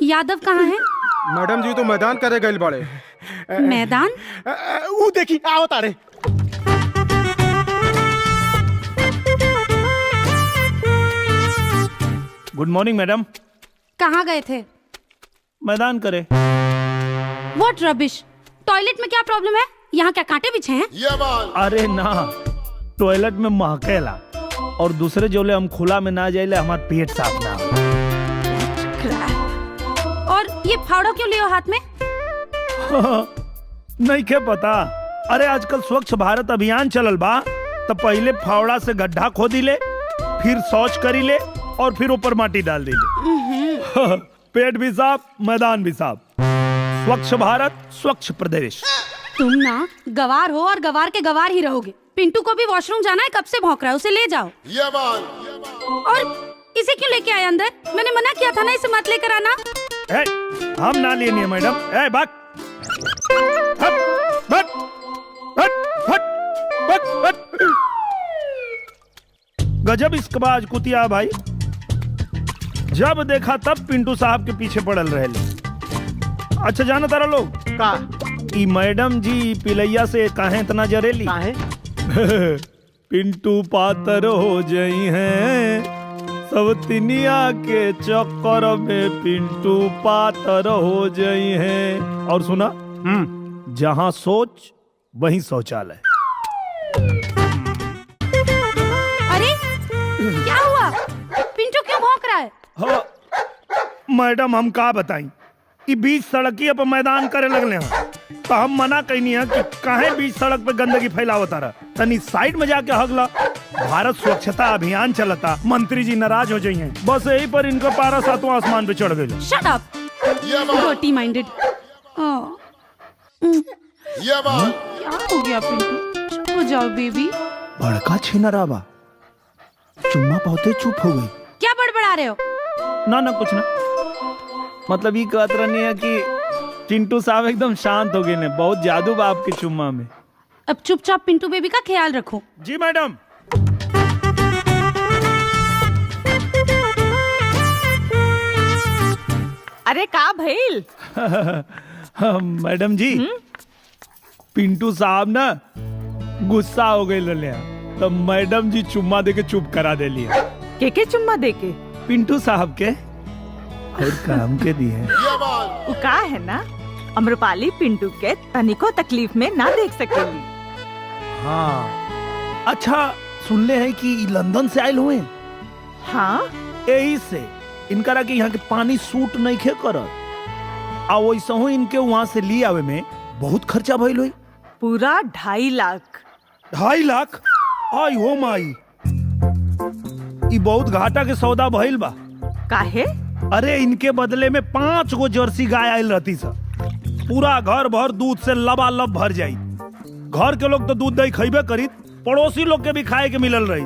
यादव कहाँ है? मैडम जी तो मैदान करे गए बड़े। मैदान? वो देखी आओ तारे। Good morning madam. कहाँ गए थे? मैदान करे। What rubbish. टॉयलेट में क्या प्रॉब्लम है? यहाँ क्या कांटे बिछे हैं? अरे ना, टॉयलेट में महकेला और दूसरे जोले हम खुला में ना जाइले हमार पेट साफ ना हो। और ये फावड़ा क्यों लियो हाथ में? नहीं क्या पता। अरे आजकल स्वच्छ भारत अभियान चलल बा, तो पहले फावड़ा से गड्ढा खोदी ले, फिर शौच करी ले और फिर ऊपर माटी डाल दी ले। पेट भी साफ, मैदान भी साफ। स्वच्छ भारत, स्वच्छ प्रदेश। तुम ना गवार हो और गवार के गवार ही रहोगे। पिंटू को भी वॉशरूम जाना है, कब से भौंक रहा है, उसे ले जाओ। और इसे क्यों लेके आए अंदर? मैंने मना किया था ना इसे मत लेकर आना। हम ना लेनी है मैडम। भाग। हट, हट, हट, हट, हट, हट। गजब इसकबाज कुतिया भाई। जब देखा तब पिंटू साहब के पीछे पड़ल रहे। अच्छा जाना तारा लोग का ई मैडम जी पिलैया से काहे इतना जरेली? काहे? पिंटू पातर हो जाई हैं, सब तिनिया के चक्कर में पिंटू पातर हो जाई हैं। और सुना, जहां सोच वहीं शौचालय। अरे क्या हुआ? पिंटू क्यों भौंक रहा है? हाँ, मैडम हम का बताई, ई बीच सड़किया पर मैदान करे लगले हैं, तो हम मना कहनी है कि काहे बीच सड़क पे गंदगी फैलावता रहा, तनी साइड में जाके हगला। भारत स्वच्छता अभियान चलता, मंत्री जी नाराज हो जाइए, बस यही पर इनका पारा सातवां आसमान पे चढ़ गई। Shut up, dirty minded. क्या हो गया पिंटू? चुप हो जाओ बेबी। बड़का छिनरा बा, चुम्मा पाते चुप हो गई। क्या बड़बड़ा रहे हो? ना कुछ ना, मतलब ये कहत रहनी है कि चिंटू साहब एकदम शांत हो गए ने, बहुत जादू बा आपके चुम्मा में। अब चुपचाप पिंटू बेबी का ख्याल रखो। जी मैडम। अरे का भइल? मैडम जी, पिंटू साहब ना गुस्सा हो गए लले, तो मैडम जी चुम्मा देके चुप करा दे लिया। के चुम्मा देके? पिंटू साहब के और काम के दिए। वो का है ना, अम्रपाली पिंटू के तनिको तकलीफ में ना देख सकेली। हाँ, अच्छा सुनले हैं कि लंदन से आयल हुए। हाँ, यही से इनकरा के यहाँ के पानी सूट नहीं खे करत, आ वैसे हो इनके वहाँ से ली आवे में बहुत खर्चा भइल हुई। पूरा 2.5 लाख। 2.5 लाख? आई हो माई, ई बहुत घाटा के सौदा भइल बा। काहे? अरे इनके बदले में 5 गो जर्सी गाय आयल रहती सर, पूरा घर भर दूध से लबालब भर जाई। घर के लोग तो दूध दही खइबे करी, पड़ोसी लोग के भी खाए के मिलल रही।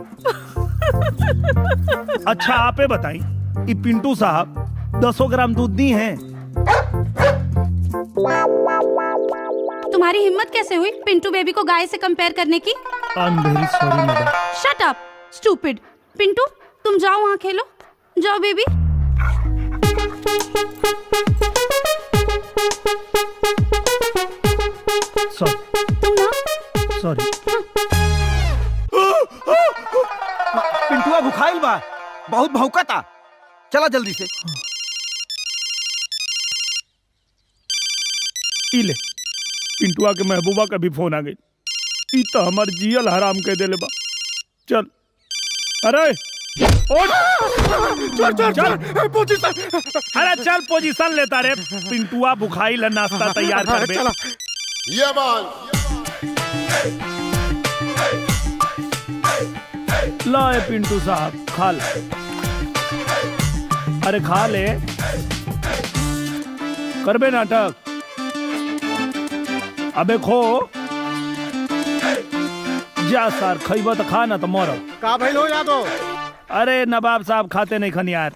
अच्छा आपे बताई, ई पिंटू साहब 10 ग्राम दूध दी हैं। तुम्हारी हिम्मत कैसे हुई पिंटू बेबी को गाय से कंपेयर करने की? I am very sorry madam. Shut up stupid. Pintu तुम जाओ वहाँ खेलो, जाओ बेबी। सॉरी। पिंटुआ भुखाइल बा, बहुत भौंकता, चला जल्दी से। ले पिंटुआ के महबूबा का भी फोन आ गई, ई तो हमार जियल हराम कह देले बा। चल, अरे चल पोजीशन। अरे चल पोजीशन लेता रे। पिंटुआ बुखाइल नाश्ता तैयार कर बे। ला पिंटू साहब खा ले। अरे खा ले, करबे नाटक। अबे खो जा सर, खइबा तो खा ना तो मरब। का भइल हो यादव? अरे नवाब साहब खाते नहीं खन यार।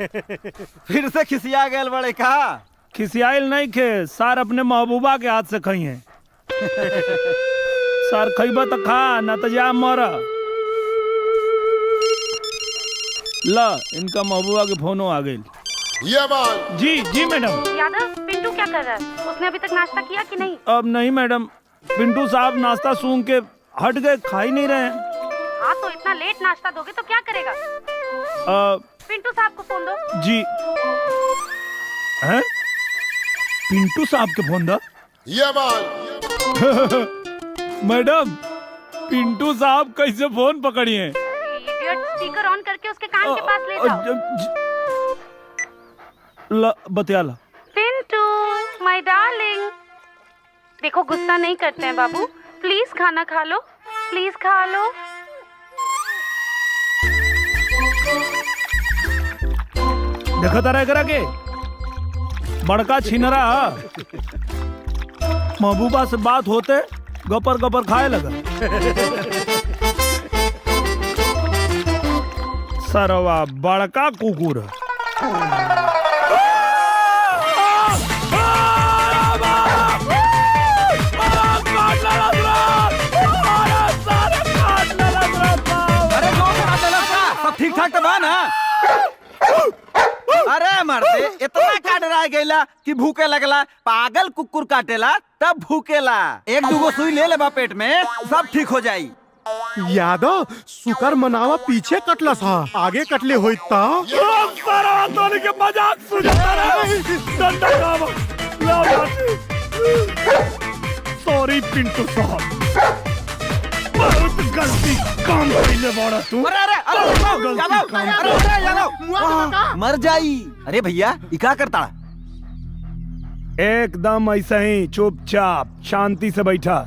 फिर से खिसिया गए बड़े का? खिसियाइल नहीं खे सर, अपने महबूबा के हाथ से खई हैं। सर खइबा तो खा ना तो जा मर। ला इनका महबूबा के फोनो आ गई। जी जी मैडम। यादव, पिंटू क्या कर रहा है? उसने अभी तक नाश्ता किया कि नहीं? अब नहीं मैडम, पिंटू साहब नाश्ता सूंघ के हट गए, खा ही नहीं रहे हैं। हाँ तो इतना लेट नाश्ता दोगे तो क्या करेगा? पिंटू साहब को फोन दो। जी। हैं? पिंटू साहब के फोन दा? मैडम, पिंटू साहब कैसे फोन पकड़िए? इडियट, स्पीकर ऑन करके उसके कान के पास ले जाओ। बतिया ला। Pintu, my darling. देखो गुस्सा नहीं करते हैं बाबू, प्लीज खाना खा लो, प्लीज खा लो। देखा तारा करा के बड़का छिनरा महबूबा से बात होते गपर गपर खाए लगा। सरवा बड़का कुकुर। अरे सब ठीक ठाक तो बा ना? अरे मर्दे, इतना काट रहा गैला कि भूखे लगला। पागल कुकुर काटेला तब भूकेला। एक दूगो सुई ले लेबा पेट में, सब ठीक हो जाई। यादव, शुकर मनावा पीछे कटला सा, आगे कटले होई ता। के मजाक सुझाता रहे। डंडा कावा, लाओ लाठी। सॉरी पिंटू साहब, बहुत गलती काम कइले बाड़ा तू। मर जाई। अरे भैया, ई का करता? एकदम ऐसा ही चुपचाप शांति से बैठा।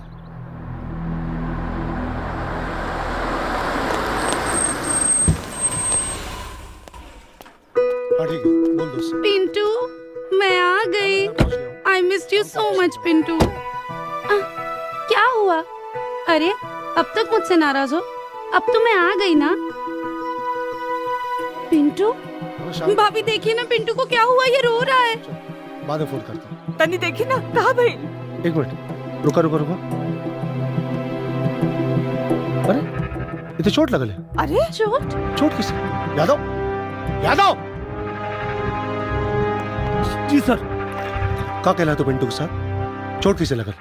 बोल दो। पिंटू, मैं आ गई। I missed you so much Pintu. क्या हुआ? अरे अब तक मुझसे नाराज हो? अब तो मैं आ गई ना। पिंटू, भाभी देखिए ना, पिंटू को क्या हुआ? ये रो रहा है। बाद में फोन करता हूँ। तनी देखी ना, कहाँ भाई? एक मिनट, रुका रुका रुका। अरे ये तो चोट लगल है। अरे चोट? चोट किसे? यादव, यादव। जी सर। का कहला तो पिंटू के साथ चोट किसे लगल?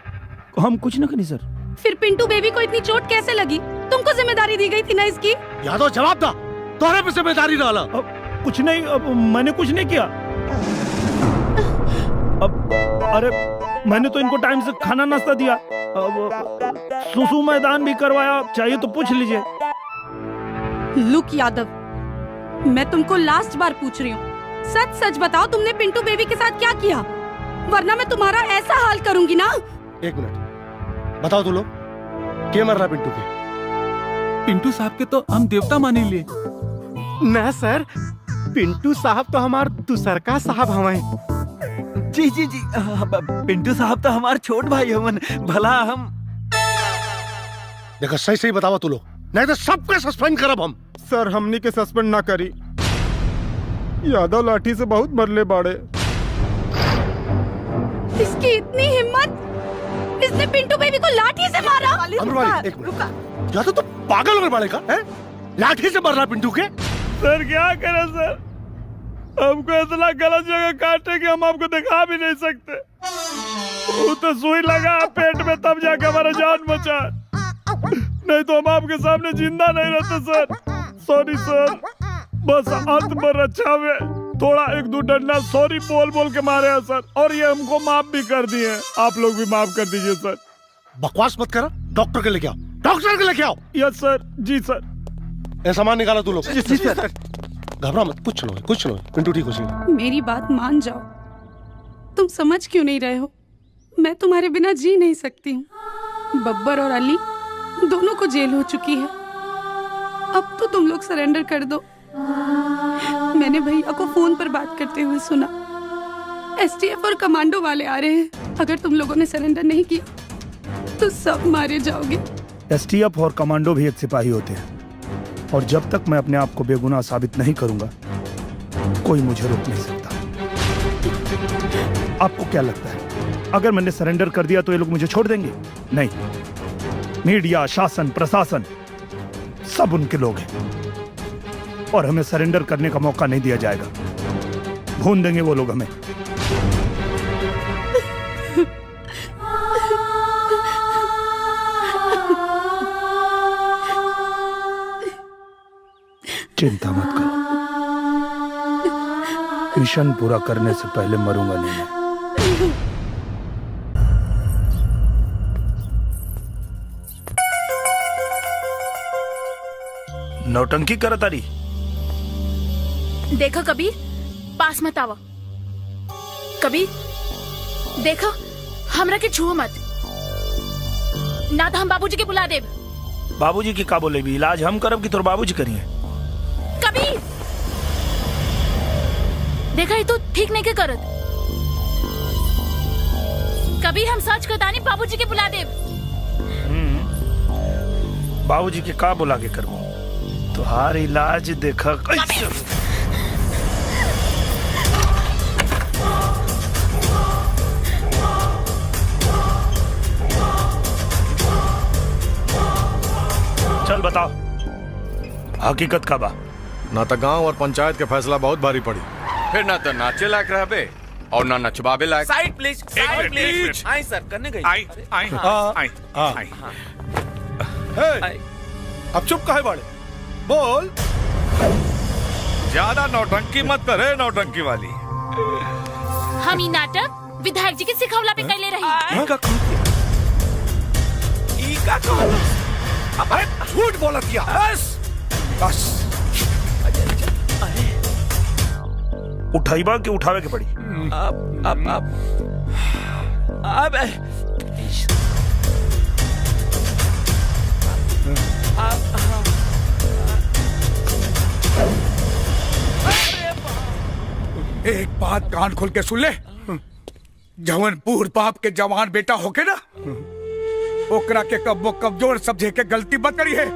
हम कुछ न करी सर। फिर पिंटू बेबी को इतनी चोट कैसे लगी? तुमको जिम्मेदारी दी गई थी ना इसकी। यादव जवाब दा, तोहरे पे जिम्मेदारी डाला। कुछ नहीं, मैंने कुछ नहीं किया। अरे मैंने तो इनको टाइम से खाना नाश्ता दिया, सुसु मैदान भी करवाया, चाहिए तो पूछ लीजिए। लुक यादव, मैं तुमको लास्ट बार पूछ रही हूँ, सच सच बताओ तुमने पिंटू बेबी के साथ क्या किया, वरना मैं तुम्हारा ऐसा हाल करूंगी ना। एक मिनट, बताओ तू लोग, क्या मर रहा पिंटू के? पिंटू साहब के तो हम देवता मानी लिए। ना सर, पिंटू साहब तो हमार दूसरका साहब हमें। जी जी जी, पिंटू साहब तो हमारे छोट भाई हमन, भला हम। देखो सही सही बतावा तू लोग, नहीं तो सबके सस्पेंड करब हम। सर हमनी के सस्पेंड ना करी, यादव लाठी से बहुत मरले बाड़े। इसकी इतनी हिम्मत, इसने पिंटू बेबी को लाठी से मारा। अमरवाली, एक मिनट, या तो पागल हो बाड़े का है? लाठी से मर रहा पिंटू के? सर क्या करें सर, हमको इतना गलत जगह काटे कि हम आपको दिखा भी नहीं सकते। वो तो सुई लगा पेट में तब जाके हमारा जान बचा, नहीं तो हम आपके सामने जिंदा नहीं रहते सर। सॉरी सर, बस अंत में रक्षा में थोड़ा एक दो डंडा सॉरी बोल बोल के मारे हैं सर, और ये हमको माफ भी कर दिए। आप लोग भी माफ कर दीजिए सर। बकवास मत करो, डॉक्टर के लेके आओ, डॉक्टर के लेके आओ। Yes sir. जी सर। ये सामान निकालो तू लोग। जी सर। घबरा मत, कुछ नहीं, पिंटू ठीक हो जाएगा। मेरी बात मान जाओ, तुम समझ क्यों नहीं रहे हो? मैं तुम्हारे बिना जी नहीं सकती हूँ। बब्बर और अली दोनों को जेल हो चुकी है, अब तो तुम लोग सरेंडर कर दो। मैंने भैया को फोन पर बात करते हुए सुना, एसटीएफ और कमांडो वाले आ रहे हैं। अगर तुम लोगों ने सरेंडर नहीं किया तो सब मारे जाओगे। एसटीएफ और कमांडो भी एक सिपाही होते हैं, और जब तक मैं अपने आप को बेगुनाह साबित नहीं करूंगा, कोई मुझे रोक नहीं सकता। आपको क्या लगता है, अगर मैंने सरेंडर कर दिया तो ये लोग मुझे छोड़ देंगे? नहीं, मीडिया, शासन, प्रशासन सब उनके लोग हैं, और हमें सरेंडर करने का मौका नहीं दिया जाएगा। भून देंगे वो लोग हमें। चिंता मत करो, मिशन पूरा करने से पहले मरूंगा नहीं मैं। नौटंकी करत तारी। देखो कबीर, पास मत आवा। कबीर देखो, हमरा के छुओ मत, ना तो हम बाबूजी के बुला देब। बाबूजी की का बोले भी, इलाज हम करब कि तोर बाबूजी करिए। कबीर देखा, ये तो ठीक नहीं के करत। कबीर हम सच कहतानी, बाबूजी के बुला देब। बाबूजी के का बुला के करबो, तुहार इलाज देखा कैसे। चल बताओ, हकीकत का बा। ना तो गांव और पंचायत के फैसला बहुत भारी पड़ी। फिर ना तो नाचे लायक रहबे और ना नचवाबे लायक। Side please, side please. आई सर, करने गई। आई अब चुप काहे बाड़े, बोल। ज्यादा नौटंकी मत करे, नौटंकी वाली। हम ई नाटक विधायक जी के सिखवला पे कैले रही। अरे झूठ बोला किया। बस उठाइबा कि उठावे के पड़ी। अब एक बात कान खोल के सुन ले, जवन बूढ़ बाप के जवान बेटा होके ना, ओकरा के कब्बो कमजोर समझे के गलती मत करी है।